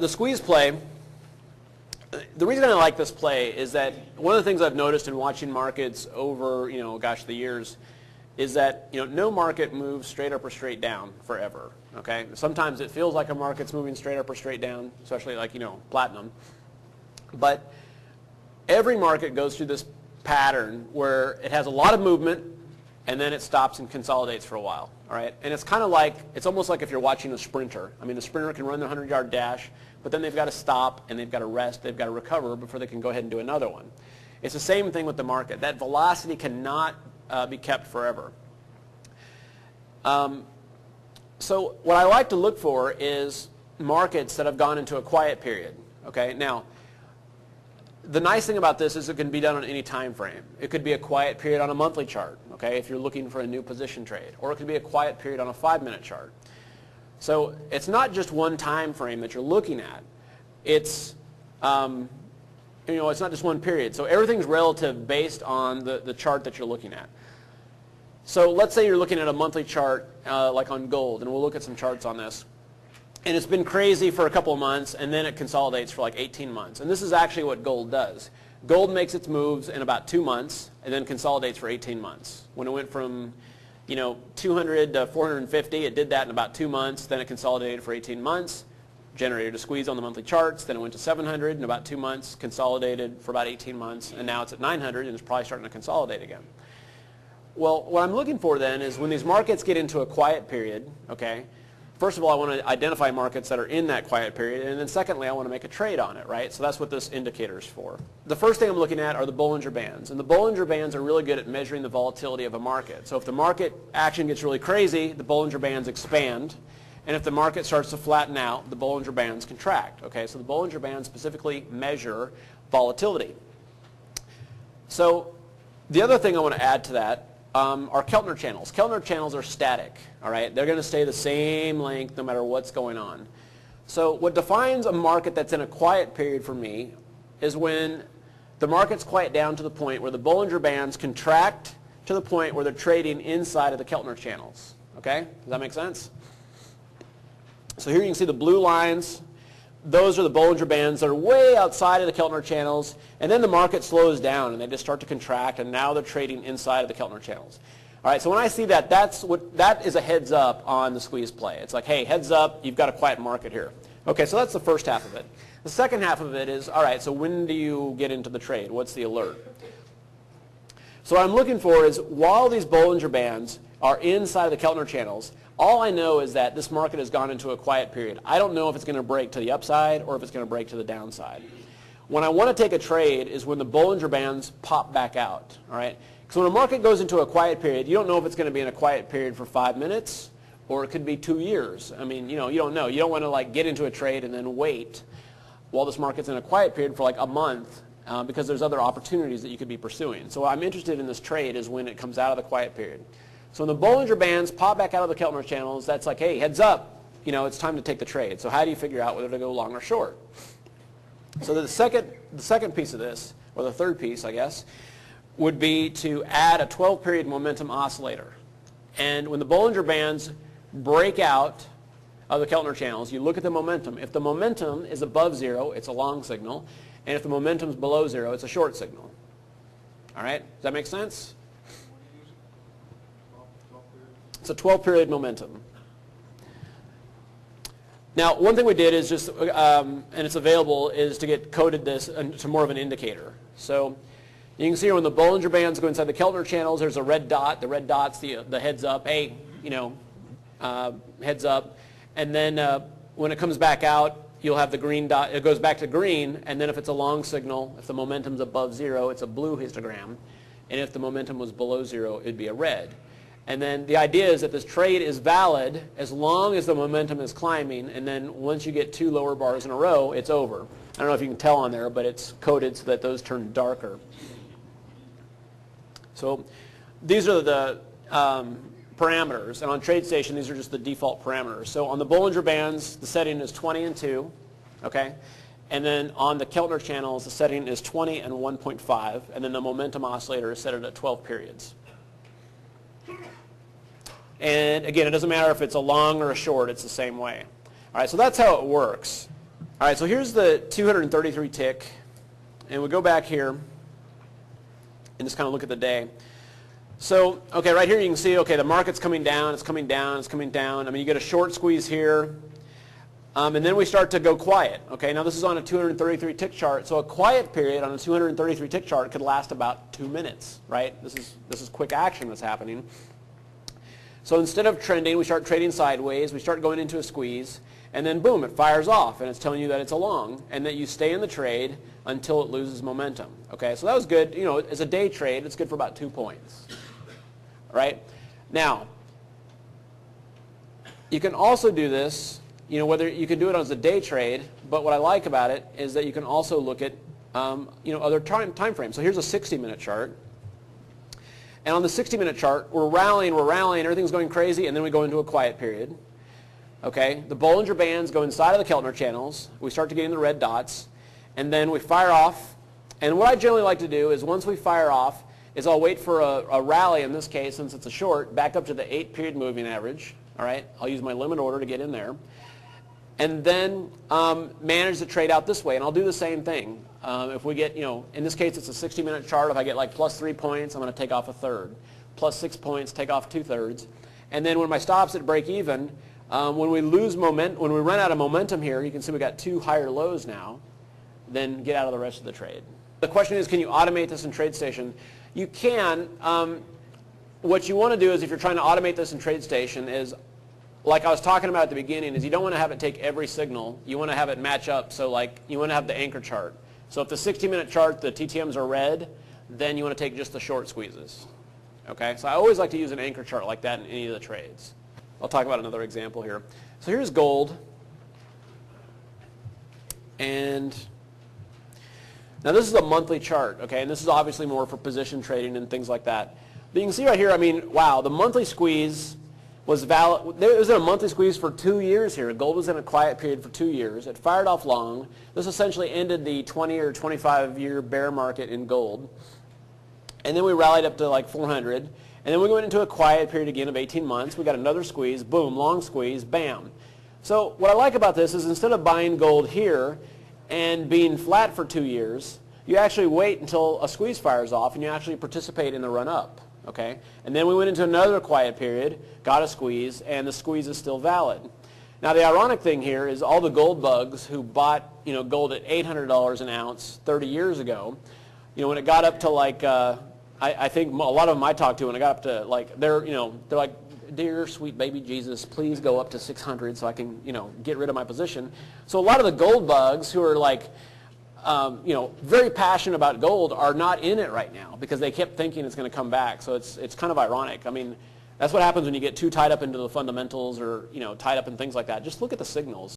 the squeeze play, the reason I like this play is that one of the things I've noticed in watching markets over, the years, is that no market moves straight up or straight down forever. Okay, sometimes it feels like a market's moving straight up or straight down, especially like platinum. But every market goes through this pattern where it has a lot of movement, and then it stops and consolidates for a while. All right, and it's kind of like, it's almost like if you're watching a sprinter. I mean, a sprinter can run the 100-yard dash, but then they've got to stop and they've got to rest, they've got to recover before they can go ahead and do another one. It's the same thing with the market. That velocity cannot be kept forever. So what I like to look for is markets that have gone into a quiet period. Okay, now the nice thing about this is it can be done on any time frame. It could be a quiet period on a monthly chart, okay, if you're looking for a new position trade, or it could be a quiet period on a 5-minute chart. So it's not just one time frame that you're looking at. It's it's not just one period. So everything's relative based on the chart that you're looking at. So let's say you're looking at a monthly chart like on gold, and we'll look at some charts on this. And it's been crazy for a couple of months, and then it consolidates for like 18 months. And this is actually what gold does. Gold makes its moves in about 2 months, and then consolidates for 18 months. When it went from 200 to 450, it did that in about 2 months. Then it consolidated for 18 months, generated a squeeze on the monthly charts. Then it went to 700 in about 2 months, consolidated for about 18 months, and now it's at 900, and it's probably starting to consolidate again. Well, what I'm looking for then is when these markets get into a quiet period, okay, first of all, I want to identify markets that are in that quiet period, and then secondly, I want to make a trade on it, right? So that's what this indicator is for. The first thing I'm looking at are the Bollinger Bands, and the Bollinger Bands are really good at measuring the volatility of a market. So if the market action gets really crazy, the Bollinger Bands expand, and if the market starts to flatten out, the Bollinger Bands contract, okay? So the Bollinger Bands specifically measure volatility. So the other thing I want to add to that are Keltner channels. Keltner channels are static, all right? They're going to stay the same length no matter what's going on. So what defines a market that's in a quiet period for me is when the market's quiet down to the point where the Bollinger Bands contract to the point where they're trading inside of the Keltner channels, okay? Does that make sense? So here you can see the blue lines. Those are the Bollinger Bands that are way outside of the Keltner channels, and then the market slows down and they just start to contract, and now they're trading inside of the Keltner channels. All right, so when I see that, that is a heads up on the squeeze play. It's like, hey, heads up, you've got a quiet market here. Okay, so that's the first half of it. The second half of it is, all right, so when do you get into the trade? What's the alert? So what I'm looking for is while these Bollinger Bands are inside of the Keltner channels, all I know is that this market has gone into a quiet period. I don't know if it's going to break to the upside or if it's going to break to the downside. When I want to take a trade is when the Bollinger Bands pop back out. All right? So when a market goes into a quiet period, you don't know if it's going to be in a quiet period for 5 minutes or it could be 2 years. I mean, you don't know. You don't want to like get into a trade and then wait while this market's in a quiet period for like a month because there's other opportunities that you could be pursuing. So what I'm interested in this trade is when it comes out of the quiet period. So when the Bollinger Bands pop back out of the Keltner channels, that's like, hey, heads up, it's time to take the trade. So how do you figure out whether to go long or short? So the second piece of this, or the third piece, I guess, would be to add a 12-period momentum oscillator. And when the Bollinger Bands break out of the Keltner channels, you look at the momentum. If the momentum is above 0, it's a long signal. And if the momentum is below 0, it's a short signal. All right? Does that make sense? It's a 12-period momentum. Now, one thing we did is just, and it's available, is to get coded this to more of an indicator. So you can see here when the Bollinger Bands go inside the Keltner channels, there's a red dot. The red dot's the heads up. Hey, heads up. And then when it comes back out, you'll have the green dot. It goes back to green. And then if it's a long signal, if the momentum's above 0, it's a blue histogram. And if the momentum was below 0, it'd be a red. And then the idea is that this trade is valid as long as the momentum is climbing, and then once you get 2 lower bars in a row, it's over. I don't know if you can tell on there, but it's coded so that those turn darker. So these are the parameters, and on TradeStation, these are just the default parameters. So on the Bollinger Bands, the setting is 20 and 2, okay? And then on the Keltner channels, the setting is 20 and 1.5, and then the momentum oscillator is set at 12 periods. And again, it doesn't matter if it's a long or a short, it's the same way. All right, so that's how it works. All right, so here's the 233 tick, and we go back here and just kind of look at the day. So, okay, right here you can see, okay, the market's coming down, it's coming down, it's coming down. I mean, you get a short squeeze here, and then we start to go quiet. Okay, now this is on a 233 tick chart, so a quiet period on a 233 tick chart could last about 2 minutes, right? This is quick action that's happening. So instead of trending, we start trading sideways, we start going into a squeeze, and then boom, it fires off, and it's telling you that it's a long, and that you stay in the trade until it loses momentum. Okay, so that was good. You know, as a day trade, it's good for about 2 points. Right? Now, you can also do this, you know, whether you can do it as a day trade, but what I like about it is that you can also look at, you know, other time frames. So here's a 60-minute chart. And on the 60-minute chart, we're rallying, everything's going crazy, and then we go into a quiet period. Okay, the Bollinger Bands go inside of the Keltner channels. We start to get in the red dots, and then we fire off. And what I generally like to do is once we fire off, is I'll wait for a rally, in this case, since it's a short, back up to the 8-period moving average. All right, I'll use my limit order to get in there. And then manage the trade out this way, and I'll do the same thing. If we get, you know, in this case it's a 60-minute chart. If I get like plus 3 points, I'm going to take off a third. Plus 6 points, take off 2/3. And then when my stop's at break even, when we lose momentum, when we run out of momentum here, you can see we got 2 higher lows now. Then get out of the rest of the trade. The question is, can you automate this in TradeStation? You can. What you want to do is, if you're trying to automate this in TradeStation, is like I was talking about at the beginning, is you don't want to have it take every signal. You want to have it match up. So like you want to have the anchor chart. So if the 60-minute chart, the TTMs are red, then you want to take just the short squeezes. Okay. So I always like to use an anchor chart like that in any of the trades. I'll talk about another example here. So here's gold. And now this is a monthly chart, okay, and this is obviously more for position trading and things like that. But you can see right here, I mean, wow, the monthly squeeze was valid. It was in a monthly squeeze for 2 years here. Gold was in a quiet period for 2 years. It fired off long. This essentially ended the 20 or 25-year bear market in gold. And then we rallied up to like 400. And then we went into a quiet period again of 18 months. We got another squeeze, boom, long squeeze, bam. So what I like about this is instead of buying gold here and being flat for 2 years, you actually wait until a squeeze fires off and you actually participate in the run up. Okay? And then we went into another quiet period, got a squeeze, and the squeeze is still valid. Now the ironic thing here is all the gold bugs who bought, you know, gold at $800 an ounce 30 years ago, you know, when it got up to like I think a lot of them I talked to, when I got up to like, they're like, dear sweet baby Jesus, please go up to 600 so I can, you know, get rid of my position. So a lot of the gold bugs who are like, you know, very passionate about gold are not in it right now because they kept thinking it's going to come back. So it's kind of ironic. I mean, that's what happens when you get too tied up into the fundamentals or, you know, tied up in things like that. Just look at the signals.